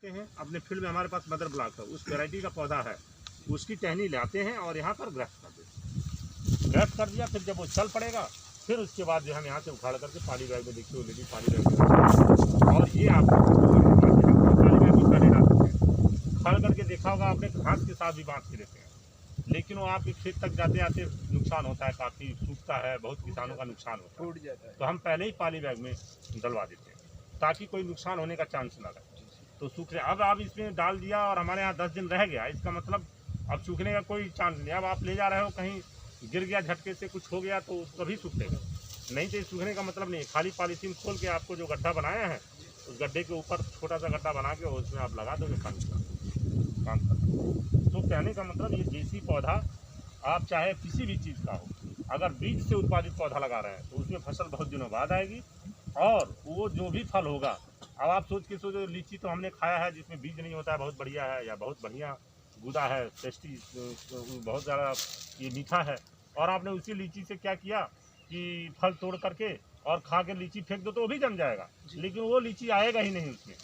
करते हैं अपने फील्ड में, हमारे पास मदर ब्लॉक है, उस वैरायटी का पौधा है, उसकी टहनी लाते हैं और यहाँ पर ग्राफ्ट कर देते हैं। ग्राफ्ट कर दिया, फिर जब वो चल पड़ेगा फिर उसके बाद जो हम यहाँ से उखाड़ करके पानी बैग में, देखिए ऑलरेडी पानी बैग में, और ये आपको पानी बैग में पहले डालते हैं। खड़ करके देखा होगा आपने, घास के साथ भी बांध के देते हैं, लेकिन वो आपके खेत तक जाते आते नुकसान होता है, काफ़ी सूखता है, बहुत किसानों का नुकसान होता है, टूट जाता है। तो हम पहले ही पाली बैग में डलवा देते हैं ताकि कोई नुकसान होने का चांस ना रहे। तो सूखने, अब आप इसमें डाल दिया और हमारे यहाँ 10 दिन रह गया, इसका मतलब अब सूखने का कोई चांस नहीं। अब आप ले जा रहे हो, कहीं गिर गया, झटके से कुछ हो गया तो कभी सूखेगा नहीं, तो सूखने का मतलब नहीं है। खाली पॉलीथीन खोल के आपको जो गड्ढा बनाया है, उस गड्ढे के ऊपर छोटा सा गड्ढा बना के उसमें आप लगा दोगे, पानी का काम करना। तो कहने का मतलब ये देसी पौधा आप चाहे किसी भी चीज़ का हो, अगर बीज से उत्पादित पौधा लगा रहे हैं तो उसमें फसल बहुत दिनों बाद आएगी, और वो जो भी फल होगा, अब आप सोच के सोचो, लीची तो हमने खाया है जिसमें बीज नहीं होता है, बहुत बढ़िया है, या बहुत बढ़िया गुदा है, टेस्टी, बहुत ज़्यादा ये मीठा है, और आपने उसी लीची से क्या किया कि फल तोड़ करके और खा के लीची फेंक दो तो वो भी जम जाएगा, लेकिन वो लीची आएगा ही नहीं उसमें।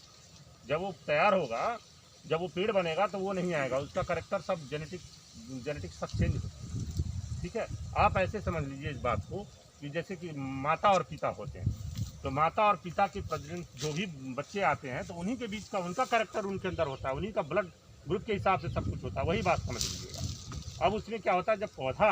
जब वो तैयार होगा, जब वो पेड़ बनेगा तो वो नहीं आएगा, उसका करेक्टर सब जेनेटिक सब चेंज होता है। ठीक है, आप ऐसे समझ लीजिए इस बात को कि जैसे कि माता और पिता होते हैं, तो माता और पिता के प्रेजेंट जो भी बच्चे आते हैं तो उन्हीं के बीच का उनका करेक्टर उनके अंदर होता है, उन्हीं का ब्लड ग्रुप के हिसाब से सब कुछ होता है, वही बात समझ लीजिएगा। अब उसमें क्या होता है, जब पौधा,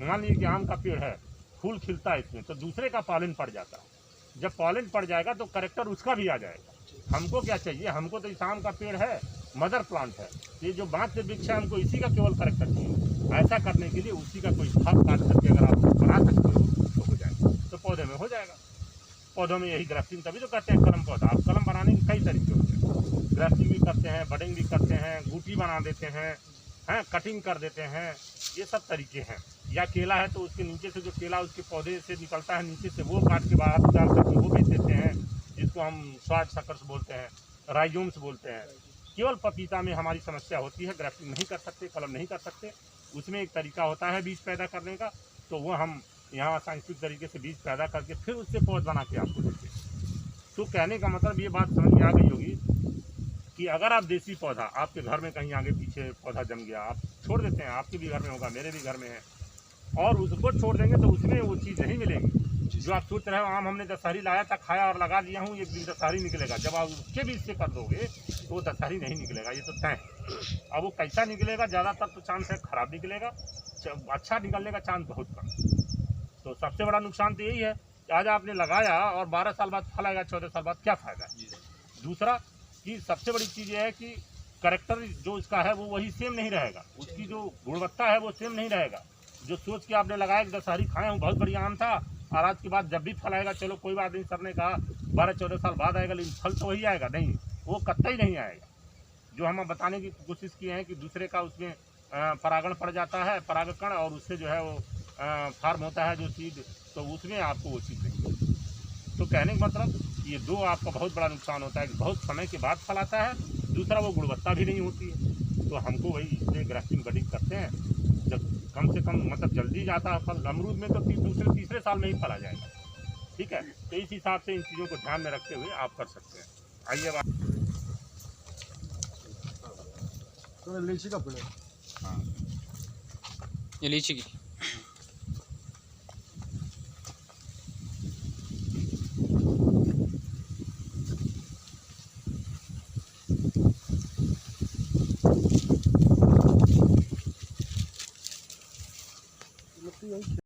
मान लीजिए कि आम का पेड़ है, फूल खिलता है इसमें, तो दूसरे का पॉलन पड़ जाता है। जब पॉलन पड़ जाएगा तो करेक्टर उसका भी आ जाएगा। हमको क्या चाहिए, हमको तो इस आम का पेड़ है, मदर प्लांट है, ये जो बाँस से वृक्ष है, हमको इसी का केवल करेक्टर चाहिए। ऐसा करने के लिए उसी का कोई भाग काट करके अगर आप बना सकते हो तो हो जाएगा, तो पौधे में हो जाएगा। पौधों में यही ग्राफ्टिंग, तभी तो कहते हैं कलम पौधा। आप कलम बनाने के कई तरीके होते हैं, ग्राफ्टिंग भी करते हैं, बडिंग भी करते हैं, गूटी बना देते हैं, कटिंग कर देते हैं, ये सब तरीके हैं। या केला है तो उसके नीचे से जो केला उसके पौधे से निकलता है नीचे से, वो काट के बाहर निकाल करके वो बेच देते हैं, जिसको हम स्वाद शकर्स बोलते हैं, राइजोम्स बोलते हैं। केवल पपीता में हमारी समस्या होती है, ग्राफ्टिंग नहीं कर सकते, कलम नहीं कर सकते, उसमें एक तरीका होता है बीज पैदा करने का, तो वो हम यहाँ साइंटिफिक तरीके से बीज पैदा करके फिर उससे पौध बना के आपको देते हैं। तो कहने का मतलब ये बात समझ में आ गई होगी कि अगर आप देसी पौधा, आपके घर में कहीं आगे पीछे पौधा जम गया, आप छोड़ देते हैं, आपके भी घर में होगा, मेरे भी घर में है, और उसको छोड़ देंगे तो उसमें वो चीज़ नहीं मिलेगी जो आप सोच रहे हो। आम हमने दशहरी लाया था, खाया और लगा दिया हूँ, एक दिन दशहरी निकलेगा, जब आप उसके भी इससे कर दोगे तो वो दशहरी नहीं निकलेगा, ये तो तय है। अब वो कैसा निकलेगा, ज़्यादातर तो चांस है ख़राब निकलेगा, अच्छा निकलने का चांस बहुत कम। तो सबसे बड़ा नुकसान तो यही है कि आज आपने लगाया और 12 साल बाद फल आएगा, 14 साल बाद क्या फ़ायदा है। दूसरा कि सबसे बड़ी चीज़ ये है कि करेक्टर जो इसका है वो वही सेम नहीं रहेगा, उसकी जो गुणवत्ता है वो सेम नहीं रहेगा। जो सोच के आपने लगाया कि दशहरी खाया हूँ, बहुत बढ़िया आम था, और आज के बाद जब भी फल आएगा, चलो कोई बात नहीं, सर ने कहा 12-14 साल बाद आएगा, लेकिन फल तो वही आएगा, नहीं, वो कतई नहीं आएगा। जो हम बताने की कोशिश किए हैं कि दूसरे का उसमें परागण पड़ जाता है, परागकण, और उससे जो है वो फार्म होता है जो सीड, तो उसमें आपको वो चीज़ नहीं। तो कहने का मतलब ये दो आपका बहुत बड़ा नुकसान होता है कि बहुत समय के बाद फल आता है, दूसरा वो गुणवत्ता भी नहीं होती है। तो हमको वही इसलिए ग्राफ्टिंग बडिंग करते हैं, जब कम से कम मतलब जल्दी जाता है फल। अमरूद में तो दूसरे तीसरे साल में ही फल आ जाएगा। ठीक है, तो इस हिसाब से इन चीज़ों को ध्यान में रखते हुए आप कर सकते हैं। आइए बात, तो लीची का पेड़, हाँ, ये लीची की यही